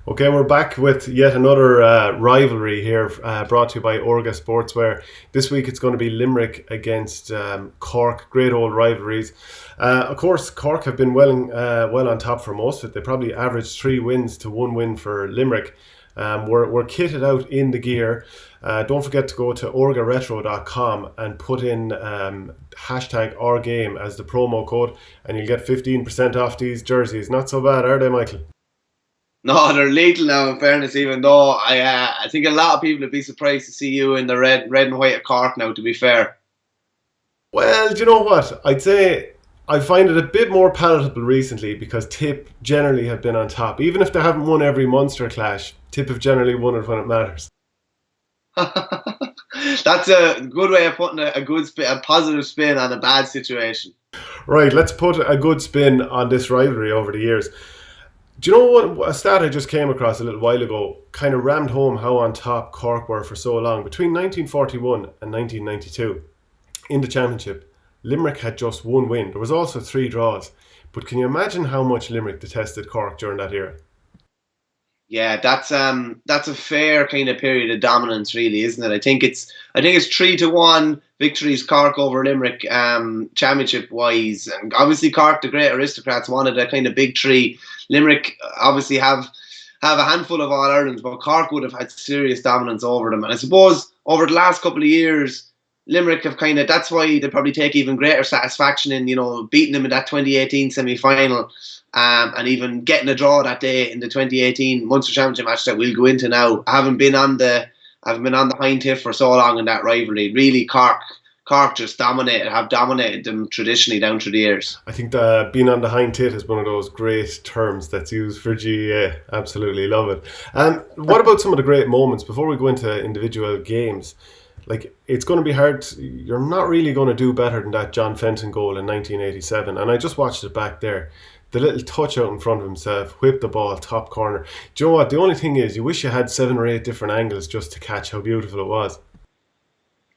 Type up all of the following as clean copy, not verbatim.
Okay, we're back with yet another rivalry here, brought to you by Orga Sportswear. This week it's going to be Limerick against Cork. Great old rivalries. Of course, Cork have been well on top for most of it. They probably averaged 3 wins to 1 win for Limerick. We're kitted out in the gear. Don't forget to go to orgaretro.com and put in hashtag #OurGame as the promo code, and you'll get 15% off these jerseys. Not so bad, are they, Michael? No, they're lethal now, in fairness, even though I think a lot of people would be surprised to see you in the red and white of Cork now, to be fair. Well, do you know what? I'd say I find it a bit more palatable recently because Tip generally have been on top. Even if they haven't won every Munster clash, Tip have generally won it when it matters. That's a good way of putting a positive spin on a bad situation. Right, let's put a good spin on this rivalry over the years. Do you know what? A stat I just came across a little while ago kind of rammed home how on top Cork were for so long. Between 1941 and 1992, in the championship, Limerick had just 1 win. There was also 3 draws. But can you imagine how much Limerick detested Cork during that era? Yeah, that's a fair kind of period of dominance, really, isn't it? I think it's 3-1 victories Cork over Limerick, championship wise, and obviously Cork, the great aristocrats, wanted a kind of big 3. Limerick obviously have a handful of All Irelands, but Cork would have had serious dominance over them. And I suppose over the last couple of years, Limerick have that's why they probably take even greater satisfaction in, beating them in that 2018 semi-final, and even getting a draw that day in the 2018 Munster Championship match that we'll go into now. I haven't been on the hind hip for so long in that rivalry. Really, Cork just have dominated them traditionally down through the years. I think being on the hind tit is one of those great terms that's used for GAA. Absolutely love it. What about some of the great moments before we go into individual games? Like, it's going to be hard. You're not really going to do better than that John Fenton goal in 1987. And I just watched it back there. The little touch out in front of himself, whip the ball, top corner. Do you know what? The only thing is, you wish you had 7 or 8 different angles just to catch how beautiful it was.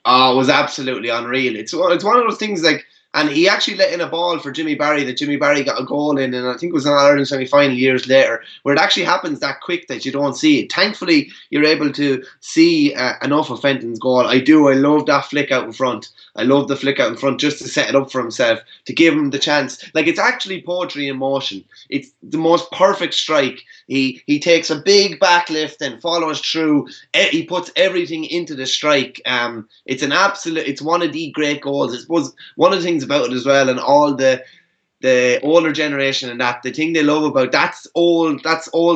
Oh, it was absolutely unreal. It's one of those things and he actually let in a ball for Jimmy Barry that Jimmy Barry got a goal in, and I think it was an All-Ireland semi-final years later, where it actually happens that quick that you don't see it. Thankfully, you're able to see enough of Fenton's goal. I love that flick out in front. I love the flick out in front just to set it up for himself, to give him the chance. Like, it's actually poetry in motion. It's the most perfect strike. He takes a big backlift and follows through. He puts everything into the strike. It's one of the great goals. I suppose one of the things about it as well, and all the older generation and that, the thing they love about that's old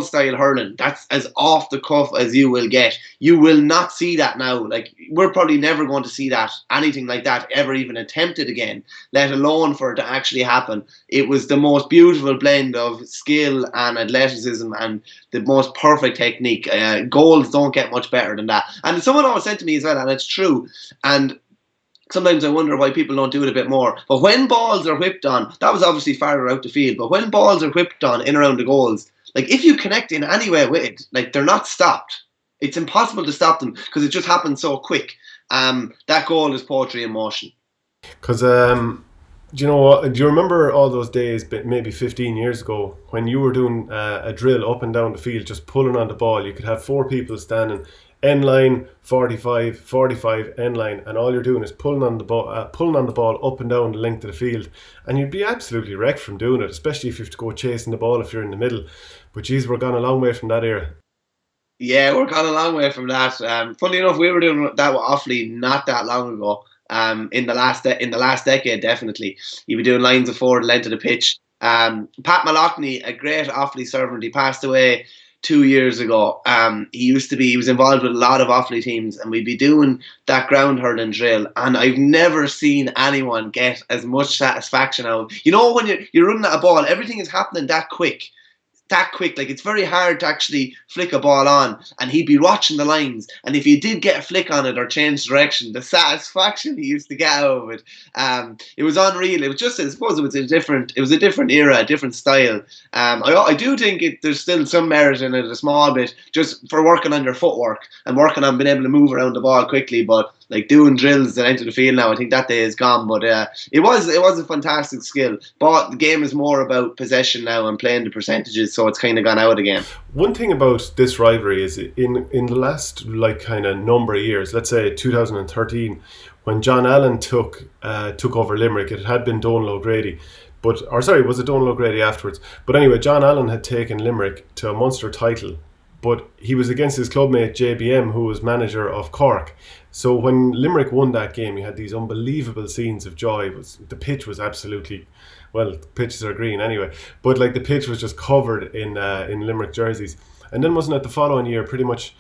style hurling. That's as off the cuff as you will get. You will not see that now. Like, we're probably never going to see anything like that ever even attempted again, let alone for it to actually happen. It was the most beautiful blend of skill and athleticism and the most perfect technique. Goals don't get much better than that. And someone always said to me as well, and it's true, and sometimes I wonder why people don't do it a bit more. But when balls are whipped on, that was obviously farther out the field, but when balls are whipped on in around the goals, like, if you connect in any way with it, like, they're not stopped. It's impossible to stop them because it just happens so quick. That goal is poetry in motion. Because, do you know what? Do you remember all those days, maybe 15 years ago, when you were doing a drill up and down the field, just pulling on the ball? You could have 4 people standing, end line, 45, end line, and all you're doing is pulling on the ball up and down the length of the field, and you'd be absolutely wrecked from doing it, especially if you have to go chasing the ball if you're in the middle. But geez, we're gone a long way from that era. Yeah, we're gone a long way from that. Funny enough, we were doing that with Offaly not that long ago. In the last decade, definitely, you'd be doing lines of 4 the length of the pitch. Pat Mallochny, a great Offaly servant, he passed away 2 years ago. He was involved with a lot of Offaly teams, and we'd be doing that ground hurling drill, and I've never seen anyone get as much satisfaction out. When you're running at a ball, everything is happening that quick. Like, it's very hard to actually flick a ball on, and he'd be watching the lines, and if you did get a flick on it or change direction, the satisfaction he used to get out of it, it was unreal. It was just, I suppose, it was a different era, a different style. I do think there's still some merit in it, a small bit, just for working on your footwork and working on being able to move around the ball quickly, but like doing drills and enter the field now. I think that day is gone, but it was a fantastic skill. But the game is more about possession now and playing the percentages, so it's kind of gone out again. One thing about this rivalry is in the last like kind of number of years, let's say 2013, when John Allen took over Limerick, it had been Donal O'Grady. Was it Donal O'Grady afterwards? But anyway, John Allen had taken Limerick to a Munster title, but he was against his clubmate JBM, who was manager of Cork. So when Limerick won that game, you had these unbelievable scenes of joy. The pitch was absolutely, well, the pitches are green anyway, but like the pitch was just covered in Limerick jerseys. And then wasn't it the following year, pretty much,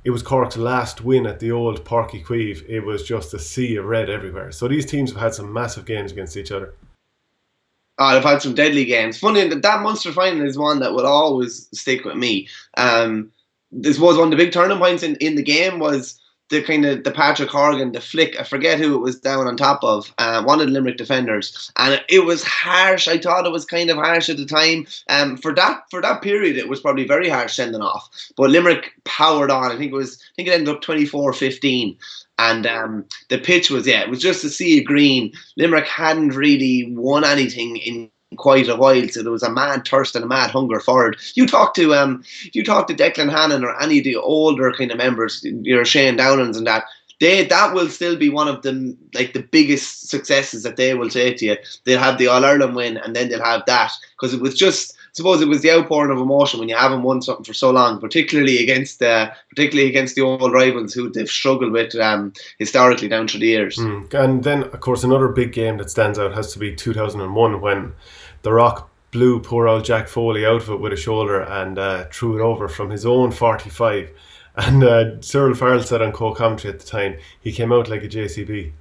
it was Cork's last win at the old Páirc Uí Chaoimh. It was just a sea of red everywhere. So these teams have had some massive games against each other. They've had some deadly games. Funny that Munster final is one that will always stick with me. This was one of the big turning points in the game was the Patrick Horgan, the flick. I forget who it was down on top of. One of the Limerick defenders, and it was harsh. I thought it was kind of harsh at the time. For that period, it was probably very harsh sending off. But Limerick powered on. I think it ended up 24-15. And the pitch was it was just a sea of green. Limerick hadn't really won anything in quite a while, so there was a mad thirst and a mad hunger forward. You talk to Declan Hannon or any of the older kind of members, your Shane Downans and that. That will still be one of them, like the biggest successes that they will say to you. They'll have the All Ireland win, and then they'll have that, because it was just, I suppose, it was the outpouring of emotion when you haven't won something for so long, particularly against the old rivals who they've struggled with historically down through the years. And then, of course, another big game that stands out has to be 2001, when the Rock blew poor old Jack Foley out of it with a shoulder and threw it over from his own 45. And Cyril Farrell said on co-commentary at the time, he came out like a JCB.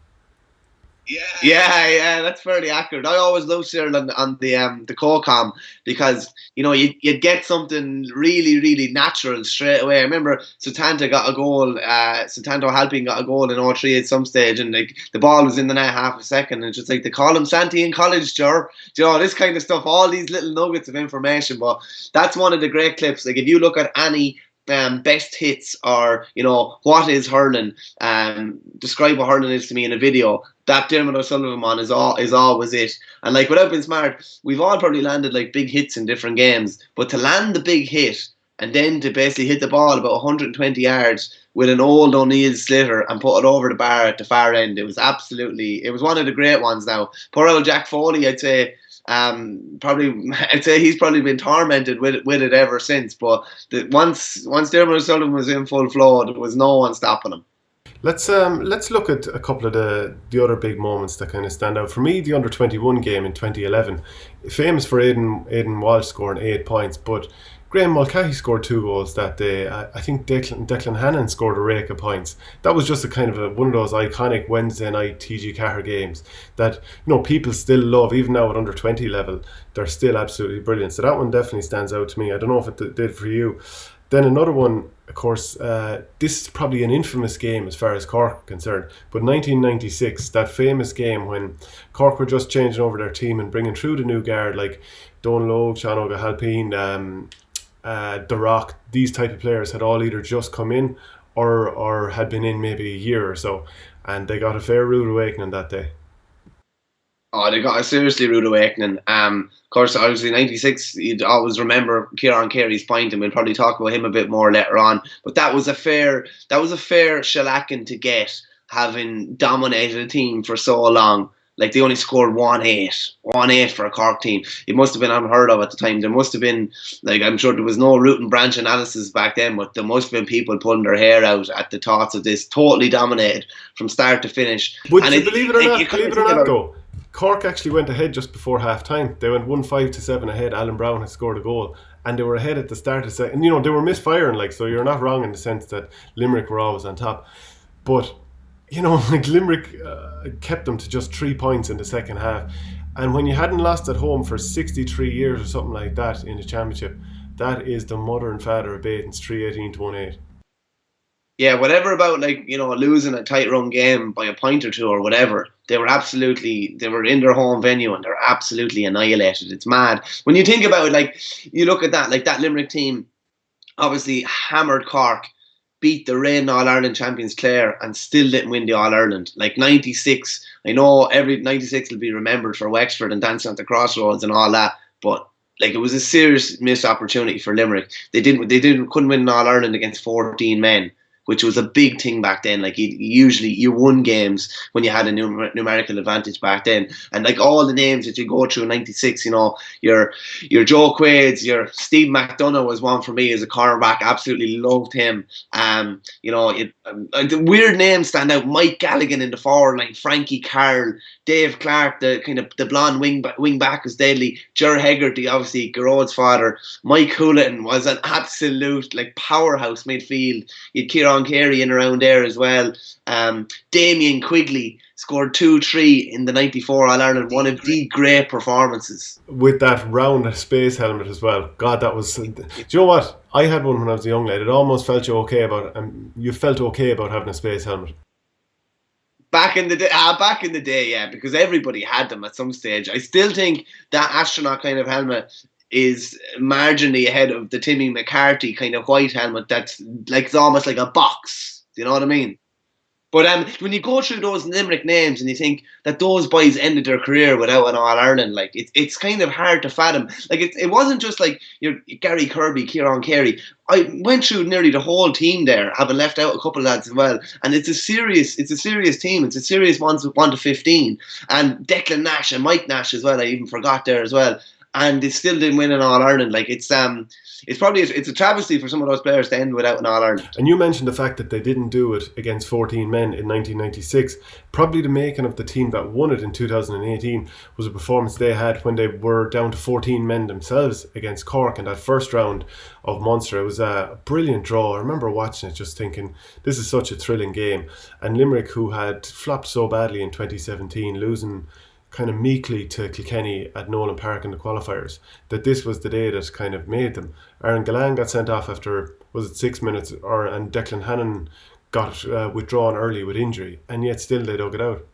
Yeah, that's fairly accurate. I always loved Cyril on the co-com, because you'd get something really, really natural straight away. I remember Sutanto got a goal. Sutanto Halpin got a goal in 03 at some stage, and like the ball was in the net half a second, and just like they call him Santi in college, this kind of stuff. All these little nuggets of information, but that's one of the great clips. Like if you look at any best hits, or what is hurling, describe what hurling is to me in a video, that Dermot O'Sullivan one is always it. And like, without being smart, we've all probably landed like big hits in different games, but to land the big hit and then to basically hit the ball about 120 yards with an old O'Neill slitter and put it over the bar at the far end, it was one of the great ones. Now poor old Jack Foley, I'd say he's probably been tormented with it ever since. But once Dermot O'Sullivan was in full flow, there was no one stopping him. Let's look at a couple of the other big moments that kind of stand out. For me, the under-21 game in 2011, famous for Aidan Walsh scoring 8 points, but Graham Mulcahy scored 2 goals that day. I think Declan Hannon scored a rake of points. That was just a kind of one of those iconic Wednesday night TG Cahir games that people still love, even now at under 20 level. They're still absolutely brilliant. So that one definitely stands out to me. I don't know if it did for you. Then another one, of course, this is probably an infamous game as far as Cork are concerned, but 1996, that famous game when Cork were just changing over their team and bringing through the new guard like Donal, Sean O'Halpine, The Rock. These type of players had all either just come in or had been in maybe a year or so, and they got a fair rude awakening that day. Oh, they got a seriously rude awakening. Of course, obviously 96, you'd always remember Ciaran Carey's point, and we'll probably talk about him a bit more later on. But that was a fair shellacking to get, having dominated a team for so long. Like, they only scored 1-8 for a Cork team. It must have been unheard of at the time. There must have been, like, I'm sure there was no root and branch analysis back then, but there must have been people pulling their hair out at the thoughts of this. Totally dominated from start to finish. Would you believe it or not, though? Cork actually went ahead just before half time. They went 1-5-7 ahead. Alan Brown had scored a goal, and they were ahead at the start of the second. And they were misfiring, like, so you're not wrong in the sense that Limerick were always on top. But like, Limerick kept them to just 3 points in the second half. And when you hadn't lost at home for 63 years or something like that in the championship, that is the mother and father of Baton's 3-18-1-8. Yeah, whatever about, like, losing a tight run game by a point or two or whatever, they were in their home venue and they're absolutely annihilated. It's mad. When you think about it, like, you look at that, like, that Limerick team obviously hammered Cork beat the reigning All-Ireland champions Clare and still didn't win the All-Ireland. Like 96, I know every 96 will be remembered for Wexford and dancing at the crossroads and all that, but like it was a serious missed opportunity for Limerick. They couldn't win an All-Ireland against 14 men, which was a big thing back then. Like you won games when you had a numerical advantage back then. And like all the names that you go through in 96, you know, your Joe Quaid's, your Steve McDonough was one for me as a cornerback. Absolutely loved him. You know, the weird names stand out. Mike Galligan in the forward line, Frankie Carroll, Dave Clark, the blonde wing back was deadly. Ger Hegarty, obviously Garrod's father. Mike Houlihan was an absolute like powerhouse midfield. You had Ciaran Carey in around there as well. Damien Quigley scored 2-3 in the 94 All-Ireland, one of the great performances. With that round space helmet as well. God, that was... Do you know what? I had one when I was a young lad. It almost felt you felt okay about having a space helmet. Back in the day, yeah, because everybody had them at some stage. I still think that astronaut kind of helmet is marginally ahead of the Timmy McCarthy kind of white helmet that's like it's almost like a box. Do you know what I mean? But when you go through those Limerick names and you think that those boys ended their career without an All-Ireland, like it's kind of hard to fathom. Like it wasn't just like your Gary Kirby, Ciaran Carey. I went through nearly the whole team there, having left out a couple of lads as well. And it's a serious team. It's a serious 1 to 15. And Declan Nash and Mike Nash as well. I even forgot there as well. And they still didn't win an All-Ireland. Like it's a travesty for some of those players to end without an All-Ireland. And you mentioned the fact that they didn't do it against 14 men in 1996. Probably the making of the team that won it in 2018 was a performance they had when they were down to 14 men themselves against Cork in that first round of Munster. It was a brilliant draw. I remember watching it just thinking, this is such a thrilling game. And Limerick, who had flopped so badly in 2017, losing kind of meekly to Kilkenny at Nolan Park in the qualifiers, that this was the day that kind of made them. Aaron Gillane got sent off after, was it 6 minutes, and Declan Hannon got withdrawn early with injury, and yet still they dug it out.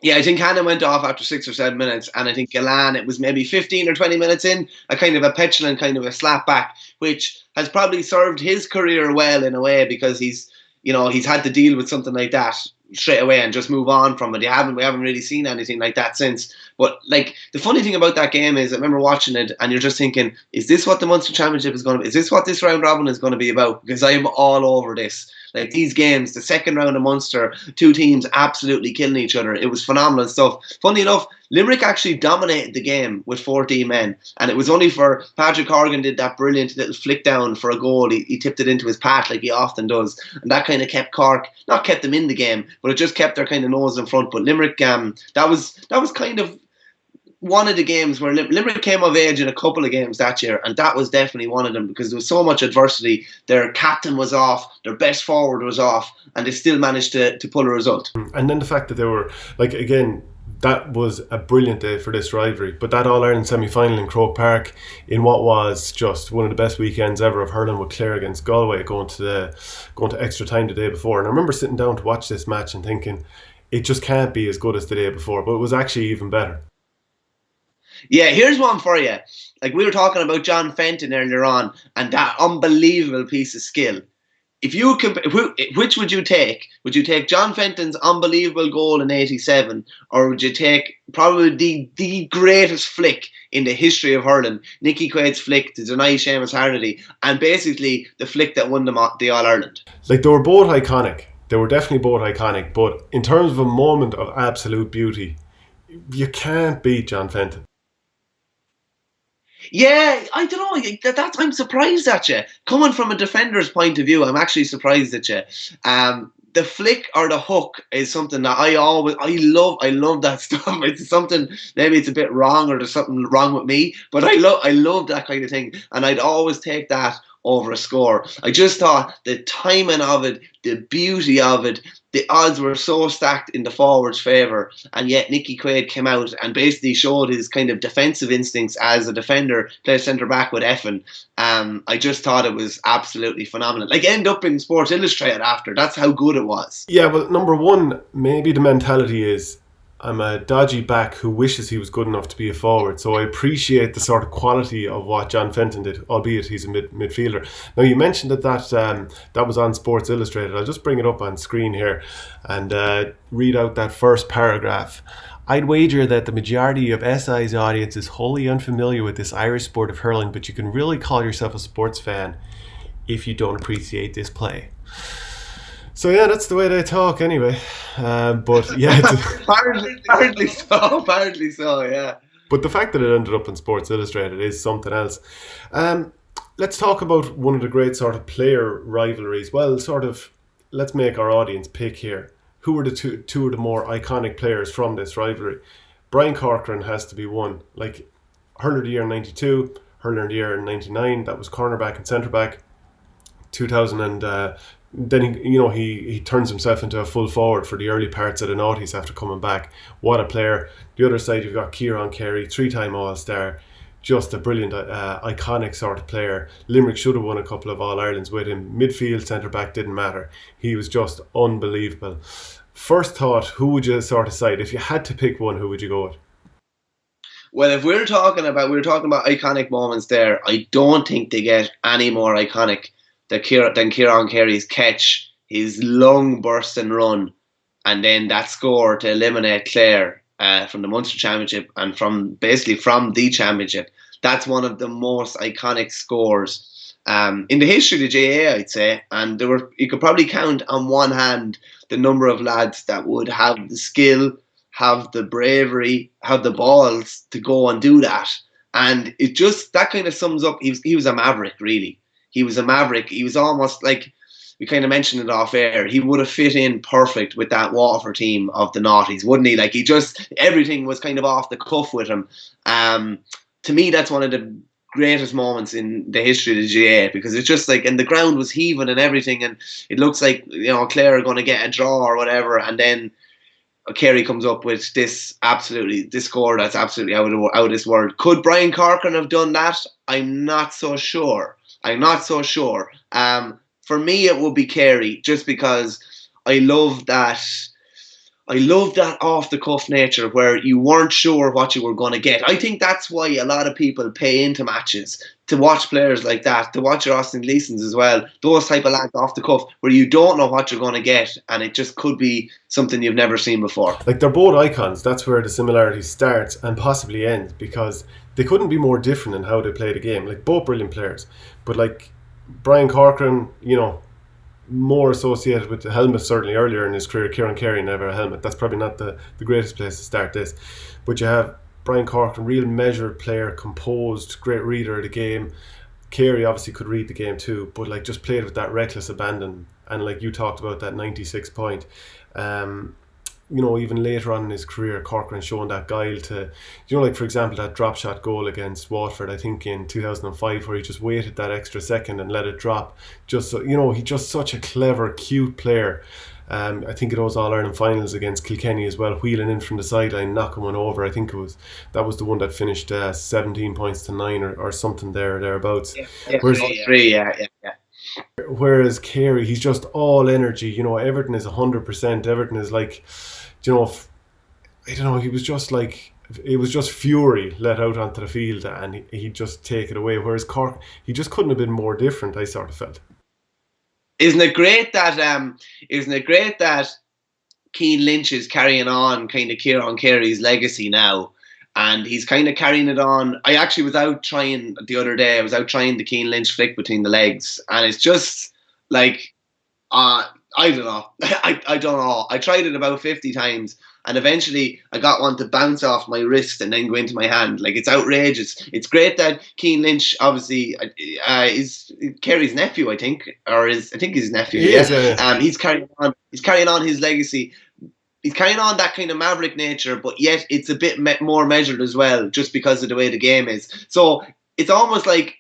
Yeah, I think Hannon went off after 6 or 7 minutes, and I think Gillane, it was maybe 15 or 20 minutes in, a kind of a petulant kind of a slap back, which has probably served his career well in a way, because he's had to deal with something like that straight away and just move on from it. We haven't really seen anything like that since. But like the funny thing about that game is I remember watching it and you're just thinking, is this what the Munster Championship is going to be? Is this what this round robin is going to be about? Because I'm all over this. Like these games, the second round of Munster, two teams absolutely killing each other. It was phenomenal stuff. Funny enough, Limerick actually dominated the game with 14 men. And it was only for Patrick Horgan did that brilliant little flick down for a goal. He tipped it into his path like he often does. And that kind of kept Cork, not kept them in the game, but it just kept their kind of nose in front. But Limerick, that was kind of one of the games where Limerick came of age in a couple of games that year, and that was definitely one of them because there was so much adversity. Their captain was off, their best forward was off, and they still managed to pull a result. And then the fact that they were, like, again, that was a brilliant day for this rivalry. But that All-Ireland semi-final in Croke Park, in what was just one of the best weekends ever of hurling with Clare against Galway, going to extra time the day before. And I remember sitting down to watch this match and thinking, it just can't be as good as the day before, but it was actually even better. Yeah, here's one for you. Like we were talking about John Fenton earlier on, and that unbelievable piece of skill. If you which would you take? Would you take John Fenton's unbelievable goal in '87, or would you take probably the greatest flick in the history of hurling, Nicky Quaid's flick to deny Seamus Harnedy, and basically the flick that won them the All-Ireland? Like they were both iconic. They were definitely both iconic. But in terms of a moment of absolute beauty, you can't beat John Fenton. Yeah, I don't know. I'm surprised at you. Coming from a defender's point of view, I'm actually surprised at you. The flick or the hook is something that I love. I love that stuff. It's something, maybe it's a bit wrong or there's something wrong with me, but I love that kind of thing, and I'd always take that over a score. I just thought the timing of it, the beauty of it, the odds were so stacked in the forwards' favour, and yet Nicky Quaid came out and basically showed his kind of defensive instincts as a defender, played centre back with Effin. I just thought it was absolutely phenomenal. Like, end up in Sports Illustrated after. That's how good it was. Yeah, well, number one, maybe the mentality is, I'm a dodgy back who wishes he was good enough to be a forward. So I appreciate the sort of quality of what John Fenton did, albeit he's a midfielder. Now, you mentioned that was on Sports Illustrated. I'll just bring it up on screen here and read out that first paragraph. I'd wager that the majority of SI's audience is wholly unfamiliar with this Irish sport of hurling, but you can really call yourself a sports fan if you don't appreciate this play. So yeah, that's the way they talk anyway. But yeah, apparently so, yeah. But the fact that it ended up in Sports Illustrated is something else. Let's talk about one of the great sort of player rivalries. Well, sort of, let's make our audience pick here. Who are the two of the more iconic players from this rivalry? Brian Corcoran has to be one. Like, hurler of the year in 92, hurler of the year in 99, that was cornerback and centre back. 2000 and then he turns himself into a full forward for the early parts of the noughties after coming back. What a player. The other side, you've got Ciaran Carey, 3-time All-Star, just a brilliant iconic sort of player. Limerick should have won a couple of All-Irelands with him. Midfield, centre-back, didn't matter. He was just unbelievable. First thought, who would you sort of side? If you had to pick one, who would you go with? Well, if we're talking about iconic moments there, I don't think they get any more iconic than Ciaran Carey's catch, his lung burst and run, and then that score to eliminate Clare from the Munster Championship and from the championship. That's one of the most iconic scores in the history of the GAA, I'd say. And you could probably count on one hand the number of lads that would have the skill, have the bravery, have the balls to go and do that. And it just, that kind of sums up, he was a maverick, really. He was a maverick. He was almost like, we kind of mentioned it off air, he would have fit in perfect with that Waterford team of the noughties, wouldn't he? Like, everything was kind of off the cuff with him. To me, that's one of the greatest moments in the history of the GAA, because it's just like, and the ground was heaving and everything, and it looks like, Clare are going to get a draw or whatever, and then Carey comes up with this score that's absolutely out of this world. Could Brian Corcoran have done that? I'm not so sure. For me, it would be Carey, just because I love that off the cuff nature where you weren't sure what you were going to get. I think that's why a lot of people pay into matches, to watch players like that, to watch your Austin Gleesons as well, those type of lads off the cuff where you don't know what you're going to get, and it just could be something you've never seen before. Like, they're both icons. That's where the similarity starts and possibly ends, because they couldn't be more different in how they play the game. Like, both brilliant players, but like Brian Corcoran, more associated with the helmet certainly earlier in his career. Ciaran Carey never a helmet. That's probably not the greatest place to start this. But you have Brian Corcoran, real measured player, composed, great reader of the game. Carey obviously could read the game too, but like just played with that reckless abandon. And like you talked about that 96 point. Even later on in his career, Corcoran showing that guile to, like for example, that drop shot goal against Watford, I think in 2005, where he just waited that extra second and let it drop. Just so, he's just such a clever, cute player. I think it was All-Ireland finals against Kilkenny as well, wheeling in from the sideline, knocking one over. I think that was the one that finished 17 points to 9 or something thereabouts. Yeah. Whereas Carey, he's just all energy. Everything is 100%. Everything is like, I don't know. He was just like, it was just fury let out onto the field, and he'd just take it away. Whereas Cork, he just couldn't have been more different, I sort of felt. Isn't it great that Cian Lynch is carrying on kind of Ciaran Carey's legacy now, and he's kind of carrying it on. I actually was out trying the other day. I was out trying the Cian Lynch flick between the legs, and it's just like, I don't know. I don't know. I tried it about 50 times, and eventually I got one to bounce off my wrist and then go into my hand. Like, it's outrageous. It's great that Cian Lynch obviously is Carey's nephew, I think, I think his nephew. He's carrying on his legacy. He's carrying on that kind of maverick nature, but yet it's a bit more measured as well, just because of the way the game is. So it's almost like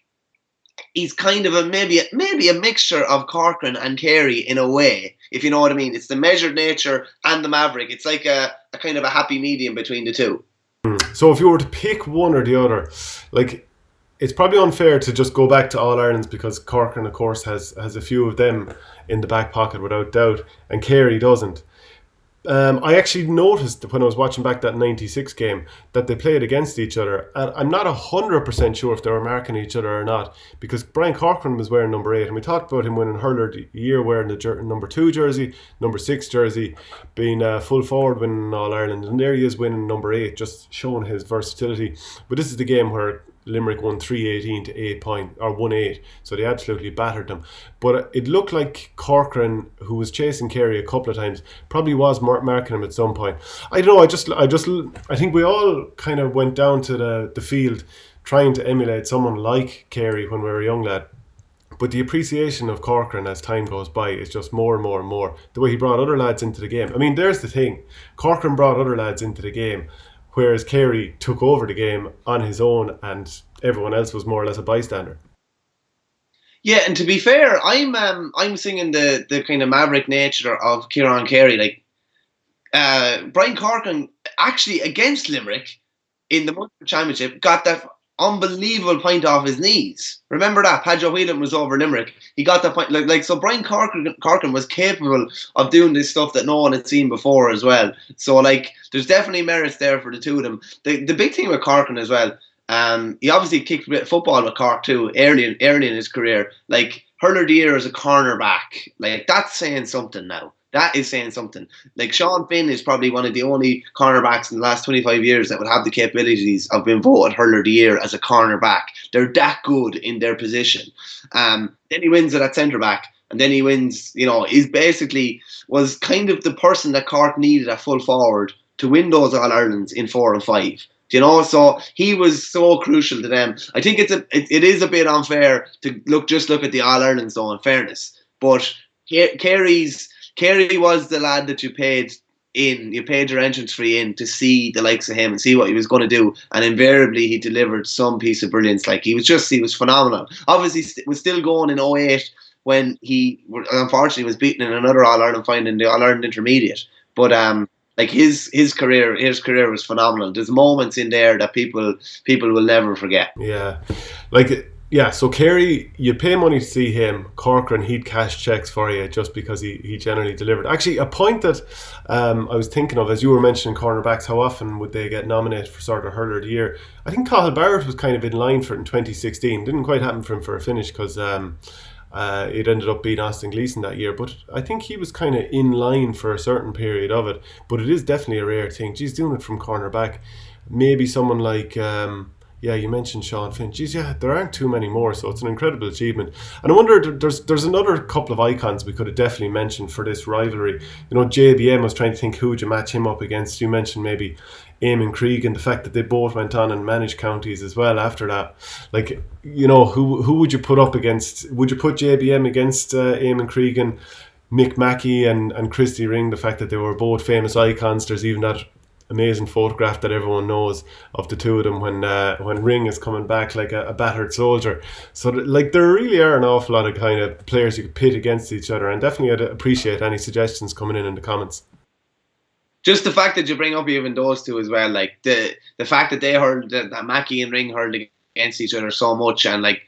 he's kind of maybe a mixture of Corcoran and Carey in a way, if you know what I mean. It's the measured nature and the maverick. It's like a kind of a happy medium between the two. So if you were to pick one or the other, like, it's probably unfair to just go back to All-Irelands, because Corcoran, of course, has a few of them in the back pocket without doubt, and Carey doesn't. I actually noticed when I was watching back that 96 game that they played against each other. And I'm not 100% sure if they were marking each other or not, because Brian Corcoran was wearing number 8, and we talked about him winning Hurler the year wearing the number 2 jersey, number 6 jersey, being full forward winning All Ireland. And there he is winning number 8, just showing his versatility. But this is the game where Limerick won 3-18 to 1-8, so they absolutely battered them. But it looked like Corcoran, who was chasing Carey a couple of times, probably was marking him at some point. I don't know. I think we all kind of went down to the field trying to emulate someone like Carey when we were a young lad. But the appreciation of Corcoran as time goes by is just more and more and more. The way he brought other lads into the game. I mean, there's the thing. Corcoran brought other lads into the game, whereas Carey took over the game on his own and everyone else was more or less a bystander. Yeah, and to be fair, I'm singing the kind of maverick nature of Ciaran Carey. Like Brian Corcoran actually against Limerick in the Munster Championship got that unbelievable point off his knees. Remember that? Padjo Whelan was over Limerick. He got that point. Like so Brian Corcoran was capable of doing this stuff that no one had seen before as well. So like there's definitely merits there for the two of them. The big thing with Corcoran as well, he obviously kicked a bit of football with Cork too early in his career. Like Hurler the Year as a cornerback. Like that's saying something now. That is saying something. Like Sean Finn is probably one of the only cornerbacks in the last 25 years that would have the capabilities of being voted Hurler of the Year as a cornerback. They're that good in their position. Then he wins it at centre back, and then he wins. He's basically was kind of the person that Cork needed at full forward to win those All Irelands in 4 and 5. So he was so crucial to them. I think it is a bit unfair to look at the All Irelands though. In fairness, but Carey was the lad that you paid your entrance fee in to see the likes of him and see what he was going to do, and invariably he delivered some piece of brilliance. Like he was phenomenal. Obviously was still going in 08 when he unfortunately was beaten in another All-Ireland final in the All-Ireland Intermediate, but like his career was phenomenal. There's moments in there that people will never forget. So Carey, you pay money to see him. Corcoran, he'd cash checks for you just because he generally delivered. Actually, a point that I was thinking of, as you were mentioning cornerbacks, how often would they get nominated for sort of Hurler of the Year? I think Cathal Barrett was kind of in line for it in 2016. Didn't quite happen for him for a finish because it ended up being Austin Gleeson that year. But I think he was kind of in line for a certain period of it. But it is definitely a rare thing. Geez, doing it from cornerback. Maybe someone like... you mentioned Sean Finn. Geez, there aren't too many more, so it's an incredible achievement. And I wonder, there's another couple of icons we could have definitely mentioned for this rivalry. JBM, was trying to think who would you match him up against. You mentioned maybe Eamon Cregan, the fact that they both went on and managed counties as well after that. Like, who would you put up against? Would you put JBM against Eamon Cregan, Mick Mackey and Christy Ring? The fact that they were both famous icons. There's even that amazing photograph that everyone knows of the two of them when Ring is coming back like a battered soldier. So there really are an awful lot of kind of players you could pit against each other, and definitely I'd appreciate any suggestions coming in the comments. Just the fact that you bring up even those two as well, like the fact that they hurled, that Mackey and Ring hurled against each other so much, and like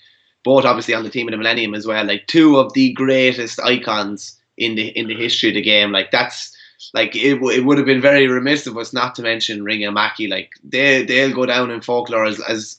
both obviously on the team of the Millennium as well, like two of the greatest icons in the history of the game. Like that's like it would have been very remiss of us not to mention Ring and Mackey. Like they'll go down in folklore as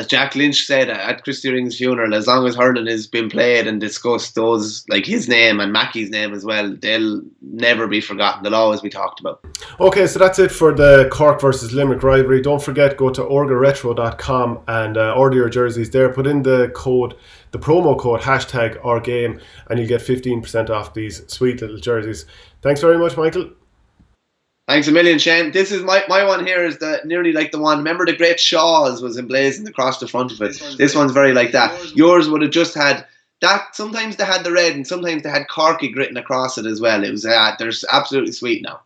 Jack Lynch said at Christy Ring's funeral. As long as hurling has been played and discussed, those like his name and Mackey's name as well, they'll never be forgotten. They'll always be talked about. Okay, so that's it for the Cork versus Limerick rivalry. Don't forget, go to orgaretro.com and order your jerseys there. Put in the promo code #OurGame, and you'll get 15% off these sweet little jerseys. Thanks very much, Michael. Thanks a million, Shane. This is my one here is nearly like the one. Remember the great Shaws was emblazoned across the front of it. This one's very like that. Yours would have just had that. Sometimes they had the red and sometimes they had Corky written across it as well. It was they're absolutely sweet now.